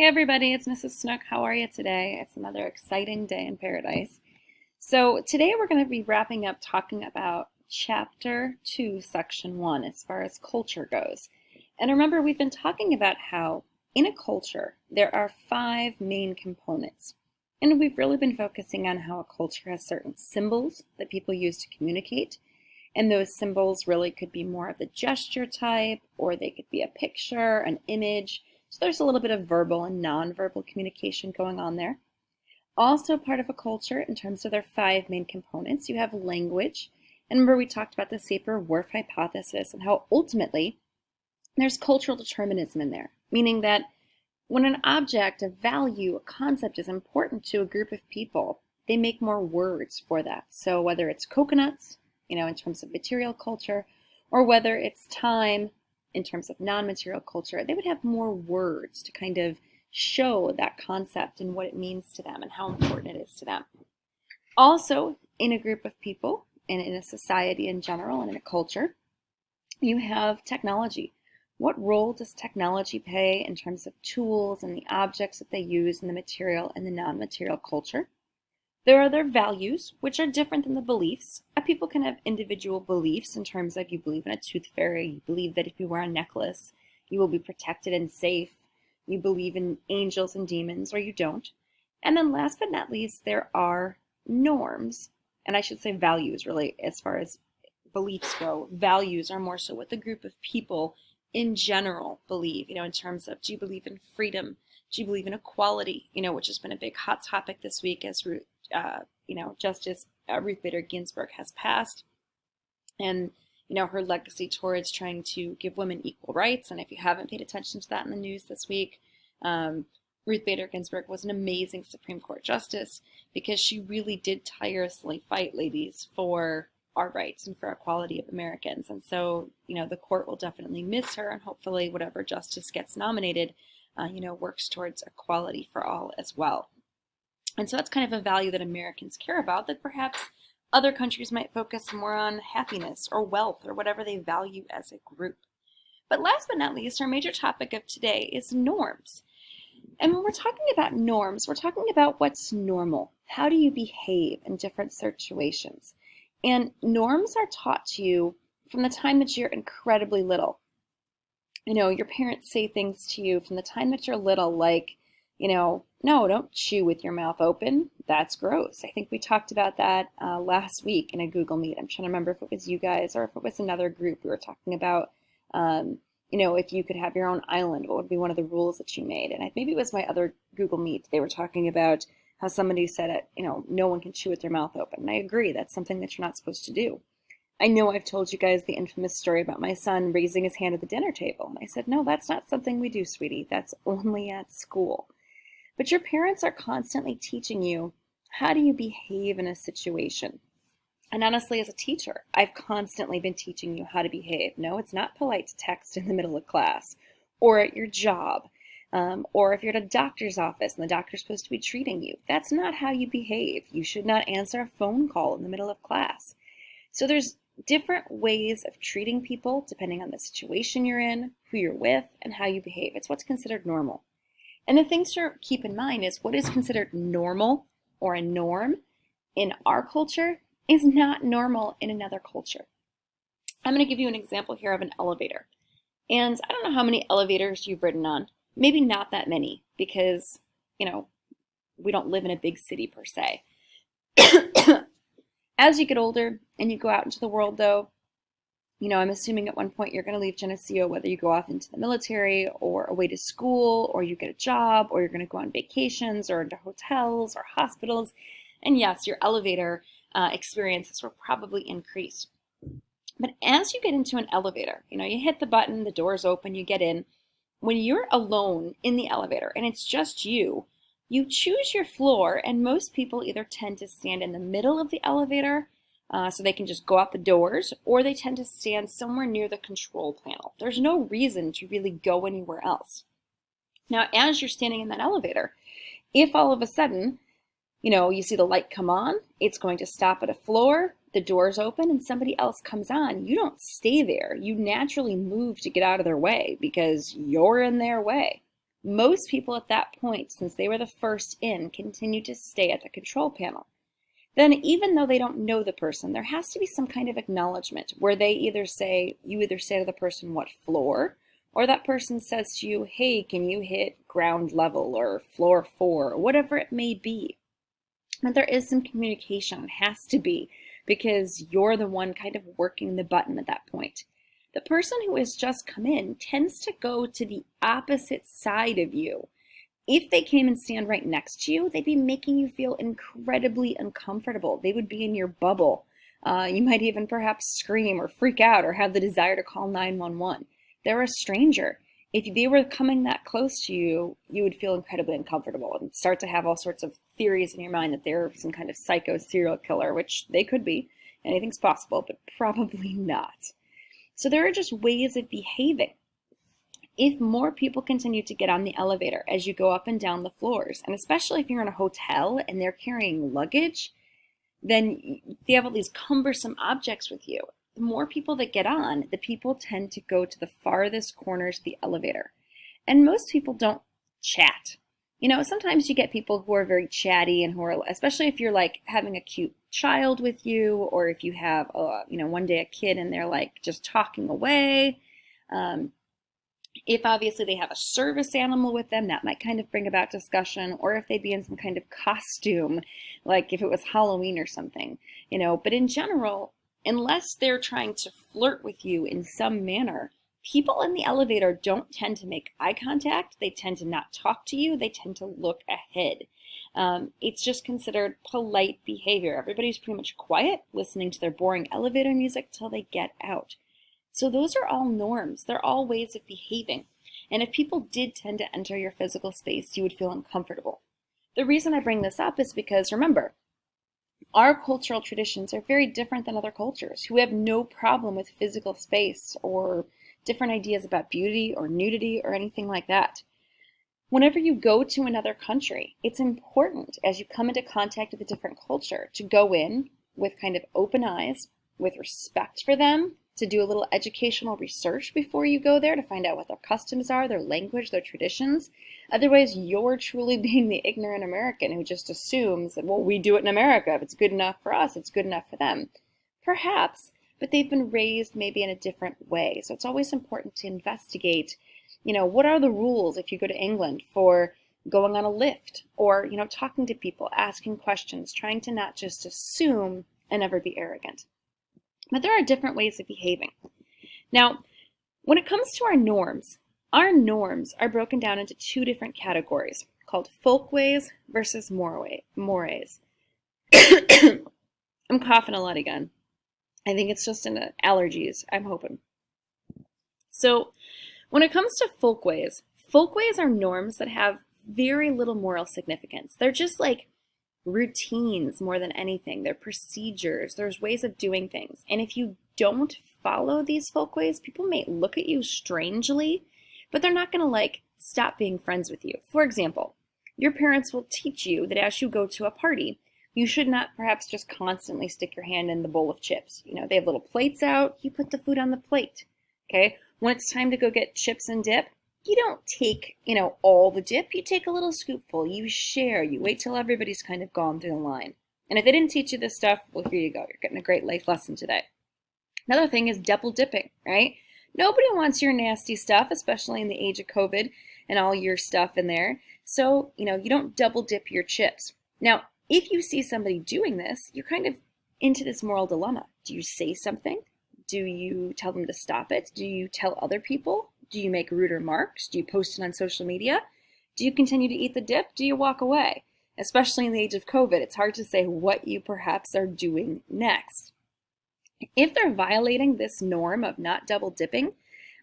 Hey everybody, it's Mrs. Snook. How are you today? It's another exciting day in paradise. So today we're going to be wrapping up talking about Chapter 2, Section 1 as far as culture goes. And remember, we've been talking about how in a culture there are five main components. And we've really been focusing on how a culture has certain symbols that people use to communicate. And those symbols really could be more of the gesture type, or they could be a picture, an image. So there's a little bit of verbal and nonverbal communication going on there. Also part of a culture in terms of their five main components, you have language. And remember we talked about the Sapir-Whorf hypothesis and how ultimately there's cultural determinism in there, meaning that when an object, a value, a concept is important to a group of people, they make more words for that. So whether it's coconuts, in terms of material culture, or whether it's time in terms of non-material culture, they would have more words to kind of show that concept and what it means to them and how important it is to them. Also, in a group of people and in a society in general and in a culture, you have technology. What role does technology play in terms of tools and the objects that they use in the material and the non-material culture? There are their values, which are different than the beliefs. People can have individual beliefs in terms of you believe in a tooth fairy, you believe that if you wear a necklace, you will be protected and safe, you believe in angels and demons, or you don't. And then last but not least, there are norms, and I should say values really, as far as beliefs go. Values are more so what the group of people in general believe, in terms of, do you believe in freedom? Do you believe in equality, which has been a big hot topic this week as Justice Ruth Bader Ginsburg has passed, and her legacy towards trying to give women equal rights. And if you haven't paid attention to that in the news this week, Ruth Bader Ginsburg was an amazing Supreme Court justice because she really did tirelessly fight, ladies, for our rights and for equality of Americans. And so, the court will definitely miss her, and hopefully whatever justice gets nominated, works towards equality for all as well. And so that's kind of a value that Americans care about that perhaps other countries might focus more on happiness or wealth or whatever they value as a group. But last but not least, our major topic of today is norms. And when we're talking about norms, we're talking about what's normal. How do you behave in different situations? And norms are taught to you from the time that you're incredibly little. Your parents say things to you from the time that you're little, like, no, don't chew with your mouth open. That's gross. I think we talked about that last week in a Google Meet. I'm trying to remember if it was you guys or if it was another group. We were talking about, if you could have your own island, what would be one of the rules that you made? And maybe it was my other Google Meet. They were talking about how somebody said, no one can chew with their mouth open. And I agree. That's something that you're not supposed to do. I know I've told you guys the infamous story about my son raising his hand at the dinner table. And I said, no, that's not something we do, sweetie. That's only at school. But your parents are constantly teaching you, how do you behave in a situation? And honestly, as a teacher, I've constantly been teaching you how to behave. No, it's not polite to text in the middle of class or at your job, or if you're at a doctor's office and the doctor's supposed to be treating you. That's not how you behave. You should not answer a phone call in the middle of class. So there's different ways of treating people depending on the situation you're in, who you're with, and how you behave. It's what's considered normal. And the things to keep in mind is what is considered normal or a norm in our culture is not normal in another culture. I'm going to give you an example here of an elevator. And I don't know how many elevators you've ridden on. Maybe not that many because, we don't live in a big city per se. As you get older and you go out into the world though, I'm assuming at one point you're going to leave Geneseo, whether you go off into the military or away to school, or you get a job, or you're going to go on vacations or into hotels or hospitals. And yes, your elevator experiences will probably increase. But as you get into an elevator, you hit the button, the doors open, you get in. When you're alone in the elevator and it's just you choose your floor, and most people either tend to stand in the middle of the elevator so they can just go out the doors, or they tend to stand somewhere near the control panel. There's no reason to really go anywhere else. Now, as you're standing in that elevator, if all of a sudden, you see the light come on, it's going to stop at a floor, the doors open, and somebody else comes on, you don't stay there. You naturally move to get out of their way because you're in their way. Most people at that point, since they were the first in, continue to stay at the control panel. Then even though they don't know the person, there has to be some kind of acknowledgement where you either say to the person what floor, or that person says to you, hey, can you hit ground level or floor 4, or whatever it may be. But there is some communication, it has to be, because you're the one kind of working the button at that point. The person who has just come in tends to go to the opposite side of you. If they came and stand right next to you, they'd be making you feel incredibly uncomfortable. They would be in your bubble. You might even perhaps scream or freak out or have the desire to call 911. They're a stranger. If they were coming that close to you, you would feel incredibly uncomfortable and start to have all sorts of theories in your mind that they're some kind of psycho serial killer, which they could be. Anything's possible, but probably not. So there are just ways of behaving. If more people continue to get on the elevator as you go up and down the floors, and especially if you're in a hotel and they're carrying luggage, then they have all these cumbersome objects with you. The more people that get on, the people tend to go to the farthest corners of the elevator. And most people don't chat. Sometimes you get people who are very chatty and who are, especially if you're like having a cute child with you, or if you have, one day a kid and they're like just talking away. If obviously they have a service animal with them, that might kind of bring about discussion, or if they'd be in some kind of costume, like if it was Halloween or something, But in general, unless they're trying to flirt with you in some manner, people in the elevator don't tend to make eye contact. They tend to not talk to you. They tend to look ahead. It's just considered polite behavior. Everybody's pretty much quiet, listening to their boring elevator music till they get out. So those are all norms. They're all ways of behaving. And if people did tend to enter your physical space, you would feel uncomfortable. The reason I bring this up is because, remember, our cultural traditions are very different than other cultures who have no problem with physical space or different ideas about beauty or nudity or anything like that. Whenever you go to another country, it's important as you come into contact with a different culture to go in with kind of open eyes, with respect for them, to do a little educational research before you go there to find out what their customs are, their language, their traditions. Otherwise, you're truly being the ignorant American who just assumes that, well, we do it in America. If it's good enough for us, it's good enough for them. Perhaps, but they've been raised maybe in a different way. So it's always important to investigate, what are the rules if you go to England for going on a lift or, talking to people, asking questions, trying to not just assume and never be arrogant. But there are different ways of behaving. Now, when it comes to our norms are broken down into two different categories called folkways versus mores. I'm coughing a lot again. I think it's just allergies, I'm hoping. So when it comes to folkways are norms that have very little moral significance. They're just like routines more than anything. They're procedures. There's ways of doing things. And if you don't follow these folkways, people may look at you strangely, but they're not going to stop being friends with you. For example, your parents will teach you that as you go to a party, you should not perhaps just constantly stick your hand in the bowl of chips. They have little plates out. You put the food on the plate. Okay? When it's time to go get chips and dip, you don't take, all the dip. You take a little scoopful. You share. You wait till everybody's kind of gone through the line. And if they didn't teach you this stuff, well, here you go. You're getting a great life lesson today. Another thing is double dipping, right? Nobody wants your nasty stuff, especially in the age of COVID and all your stuff in there. So, you don't double dip your chips. Now, if you see somebody doing this, you're kind of into this moral dilemma. Do you say something? Do you tell them to stop it? Do you tell other people? Do you make rude remarks? Do you post it on social media? Do you continue to eat the dip? Do you walk away? Especially in the age of COVID, it's hard to say what you perhaps are doing next. If they're violating this norm of not double dipping,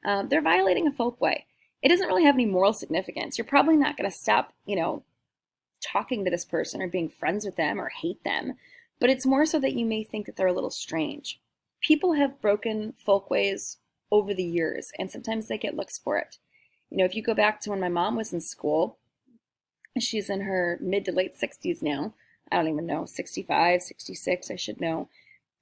they're violating a folkway. It doesn't really have any moral significance. You're probably not going to stop, talking to this person or being friends with them or hate them, but it's more so that you may think that they're a little strange. People have broken folkways over the years, and sometimes they get looks for it. If you go back to when my mom was in school, she's in her mid to late 60s now. I don't even know, 65, 66, I should know.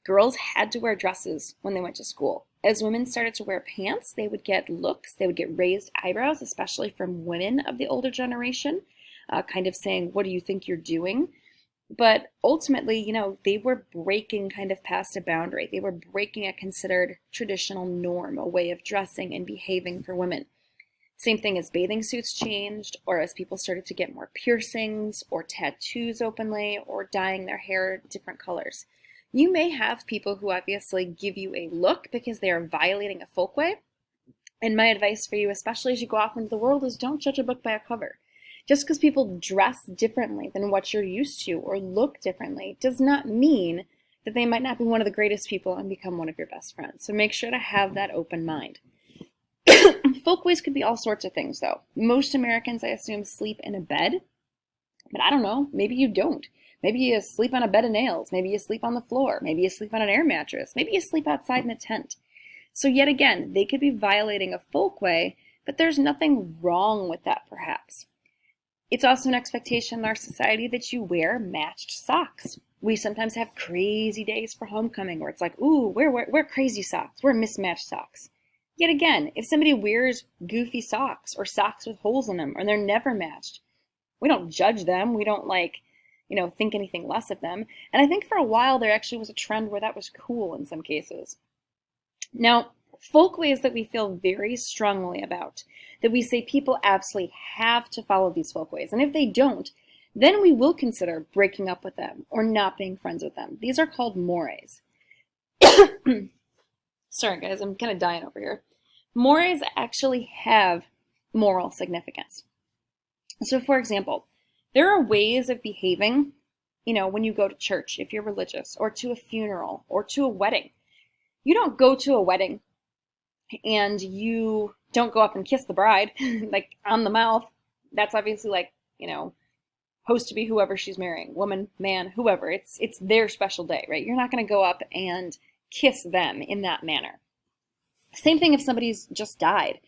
Girls had to wear dresses when they went to school. As women started to wear pants, they would get looks, they would get raised eyebrows, especially from women of the older generation, kind of saying, what do you think you're doing? But ultimately, they were breaking kind of past a boundary. They were breaking a considered traditional norm, a way of dressing and behaving for women. Same thing as bathing suits changed, or as people started to get more piercings or tattoos openly, or dyeing their hair different colors. You may have people who obviously give you a look because they are violating a folkway. And my advice for you, especially as you go off into the world, is don't judge a book by a cover. Just because people dress differently than what you're used to or look differently does not mean that they might not be one of the greatest people and become one of your best friends. So make sure to have that open mind. Folkways could be all sorts of things, though. Most Americans, I assume, sleep in a bed, but I don't know. Maybe you don't. Maybe you sleep on a bed of nails. Maybe you sleep on the floor. Maybe you sleep on an air mattress. Maybe you sleep outside in a tent. So yet again, they could be violating a folkway, but there's nothing wrong with that, perhaps. It's also an expectation in our society that you wear matched socks. We sometimes have crazy days for homecoming where it's like, ooh, wear crazy socks. Wear mismatched socks. Yet again, if somebody wears goofy socks or socks with holes in them or they're never matched, we don't judge them. We don't think anything less of them. And I think for a while there actually was a trend where that was cool in some cases. Now, folkways that we feel very strongly about, that we say people absolutely have to follow these folkways, and if they don't, then we will consider breaking up with them or not being friends with them. These are called mores. Sorry guys, I'm kind of dying over here. Mores actually have moral significance. So for example, there are ways of behaving, when you go to church, if you're religious, or to a funeral, or to a wedding. You don't go to a wedding and you don't go up and kiss the bride, like on the mouth. That's obviously supposed to be whoever she's marrying, woman, man, whoever. It's their special day, right? You're not going to go up and kiss them in that manner. Same thing if somebody's just died.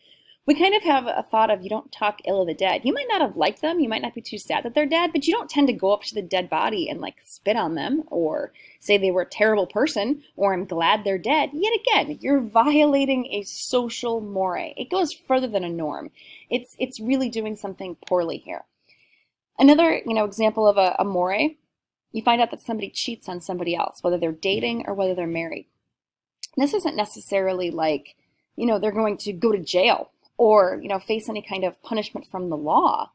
We kind of have a thought of you don't talk ill of the dead. You might not have liked them, you might not be too sad that they're dead, but you don't tend to go up to the dead body and spit on them or say they were a terrible person or I'm glad they're dead. Yet again, you're violating a social more. It goes further than a norm. It's really doing something poorly here. Another example of a more, you find out that somebody cheats on somebody else, whether they're dating or whether they're married. This isn't necessarily they're going to go to jail or, face any kind of punishment from the law.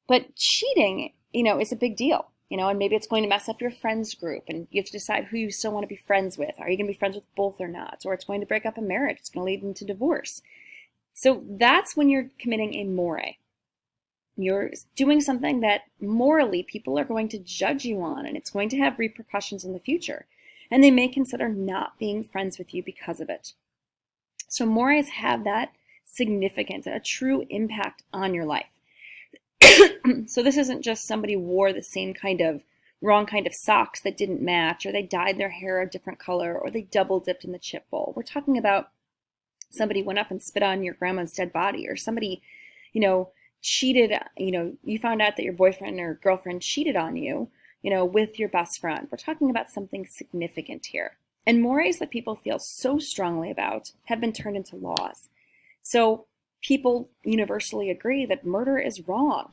But cheating, is a big deal, and maybe it's going to mess up your friends group and you have to decide who you still want to be friends with. Are you going to be friends with both or not? Or it's going to break up a marriage. It's going to lead into divorce. So that's when you're committing a more. You're doing something that morally people are going to judge you on, and it's going to have repercussions in the future. And they may consider not being friends with you because of it. So mores have that significance, a true impact on your life. So this isn't just somebody wore the same wrong kind of socks that didn't match, or they dyed their hair a different color, or they double dipped in the chip bowl. We're talking about somebody went up and spit on your grandma's dead body, or somebody, cheated, you found out that your boyfriend or girlfriend cheated on you, with your best friend. We're talking about something significant here. And mores that people feel so strongly about have been turned into laws. So people universally agree that murder is wrong.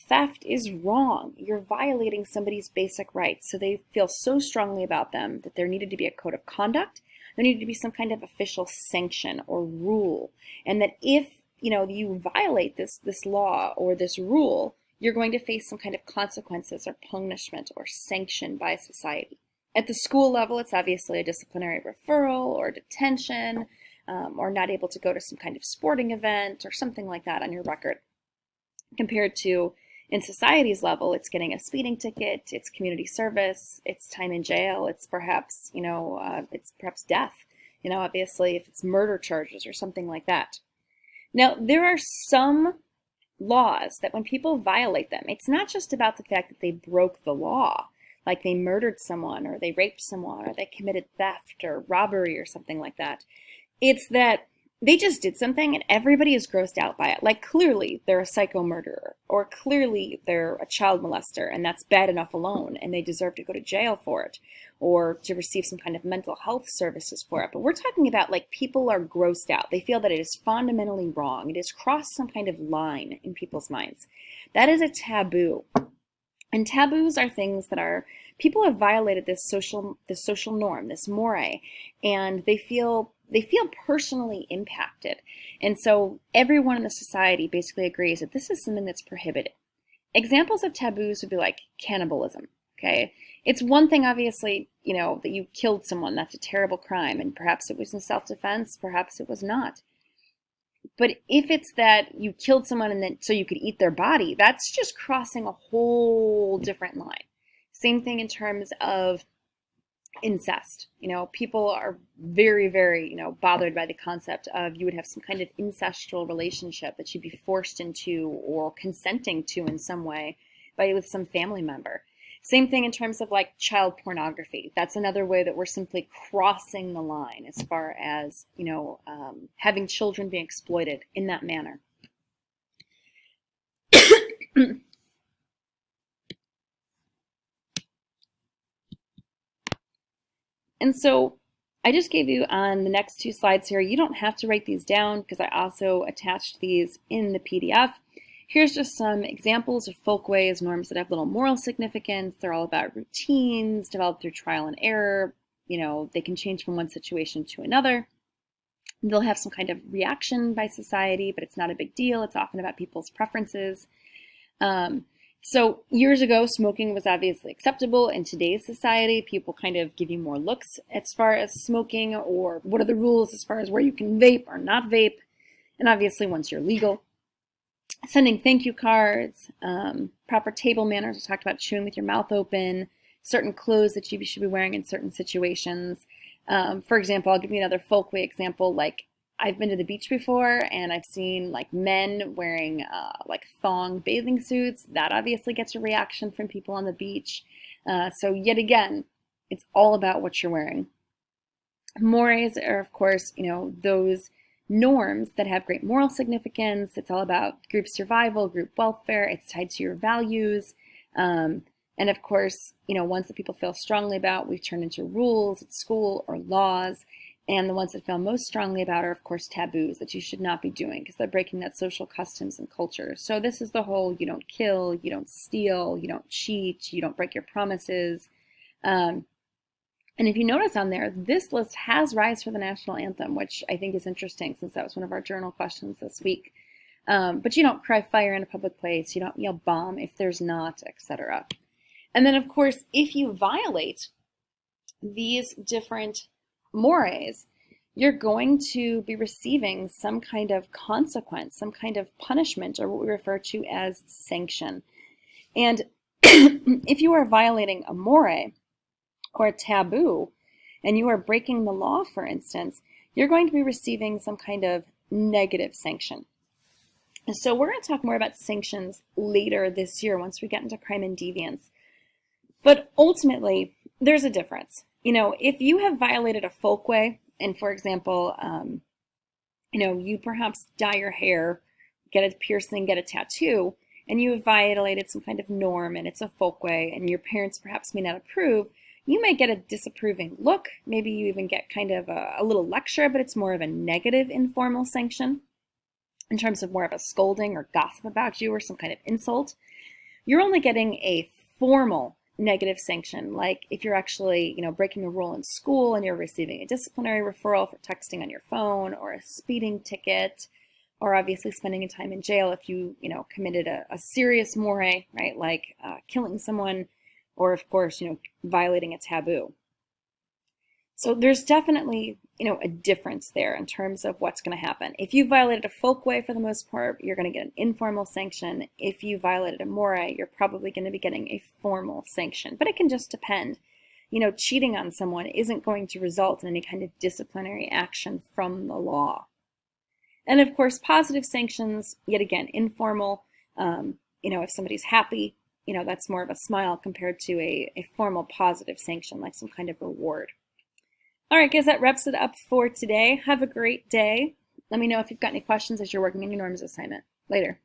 Theft is wrong. You're violating somebody's basic rights. So they feel so strongly about them that there needed to be a code of conduct. There needed to be some kind of official sanction or rule. And that if, you violate this law or this rule, you're going to face some kind of consequences or punishment or sanction by society. At the school level, it's obviously a disciplinary referral or detention, or not able to go to some kind of sporting event or something like that on your record. Compared to in society's level, it's getting a speeding ticket, it's community service, it's time in jail, it's perhaps, it's perhaps death, obviously if it's murder charges or something like that. Now, there are some laws that when people violate them, it's not just about the fact that they broke the law, like they murdered someone or they raped someone or they committed theft or robbery or something like that. It's that they just did something and everybody is grossed out by it. Like clearly they're a psycho murderer, or clearly they're a child molester, and that's bad enough alone, and they deserve to go to jail for it, or to receive some kind of mental health services for it. But we're talking about like people are grossed out. They feel that it is fundamentally wrong. It has crossed some kind of line in people's minds. That is a taboo. And taboos are things that are, people have violated this social norm, this more, and they feel personally impacted. And so everyone in the society basically agrees that this is something that's prohibited. Examples of taboos would be like cannibalism, okay? It's one thing, obviously, that you killed someone. That's a terrible crime, and perhaps it was in self-defense, perhaps it was not. But if it's that you killed someone and then so you could eat their body, that's just crossing a whole different line. Same thing in terms of incest. People are very, very, bothered by the concept of you would have some kind of incestual relationship that you'd be forced into or consenting to in some way with some family member. Same thing in terms of like child pornography. That's another way that we're simply crossing the line as far as, having children being exploited in that manner. And so I just gave you on the next two slides here, you don't have to write these down because I also attached these in the PDF. Here's just some examples of folkways, norms that have little moral significance. They're all about routines developed through trial and error. They can change from one situation to another. They'll have some kind of reaction by society, but it's not a big deal. It's often about people's preferences. So years ago, smoking was obviously acceptable. In today's society, people kind of give you more looks as far as smoking, or what are the rules as far as where you can vape or not vape. And obviously, once you're legal, sending thank you cards, proper table manners. We talked about chewing with your mouth open, certain clothes that you should be wearing in certain situations. For example, I'll give you another folkway example. Like, I've been to the beach before and I've seen like men wearing like thong bathing suits. That obviously gets a reaction from people on the beach. So yet again, it's all about what you're wearing. Mores are, of course, those norms that have great moral significance. It's all about group survival, group welfare. It's tied to your values. And of course, ones that people feel strongly about, we've turned into rules at school or laws. And the ones that feel most strongly about are, of course, taboos that you should not be doing because they're breaking that social customs and culture. So this is the whole you don't kill, you don't steal, you don't cheat, you don't break your promises. And if you notice on there, this list has Rise for the National Anthem, which I think is interesting since that was one of our journal questions this week. But you don't cry fire in a public place, you don't yell bomb if there's not, etc. And then, of course, if you violate these different mores, you're going to be receiving some kind of consequence, some kind of punishment, or what we refer to as sanction. And if you are violating a more or a taboo, and you are breaking the law, for instance, you're going to be receiving some kind of negative sanction. And so we're going to talk more about sanctions later this year once we get into crime and deviance. But ultimately, there's a difference. If you have violated a folkway, and for example, you perhaps dye your hair, get a piercing, get a tattoo, and you have violated some kind of norm and it's a folkway and your parents perhaps may not approve, you may get a disapproving look. Maybe you even get kind of a little lecture, but it's more of a negative informal sanction in terms of more of a scolding or gossip about you or some kind of insult. You're only getting a formal negative sanction, like if you're actually, breaking a rule in school and you're receiving a disciplinary referral for texting on your phone, or a speeding ticket, or obviously spending time in jail if you, committed a serious more, right, like killing someone, or of course, violating a taboo. So there's definitely, a difference there in terms of what's going to happen. If you violated a folkway, for the most part, you're going to get an informal sanction. If you violated a more, you're probably going to be getting a formal sanction. But it can just depend. Cheating on someone isn't going to result in any kind of disciplinary action from the law. And of course, positive sanctions, yet again, informal. If somebody's happy, that's more of a smile compared to a formal positive sanction, like some kind of reward. All right, guys, that wraps it up for today. Have a great day. Let me know if you've got any questions as you're working on your norms assignment. Later.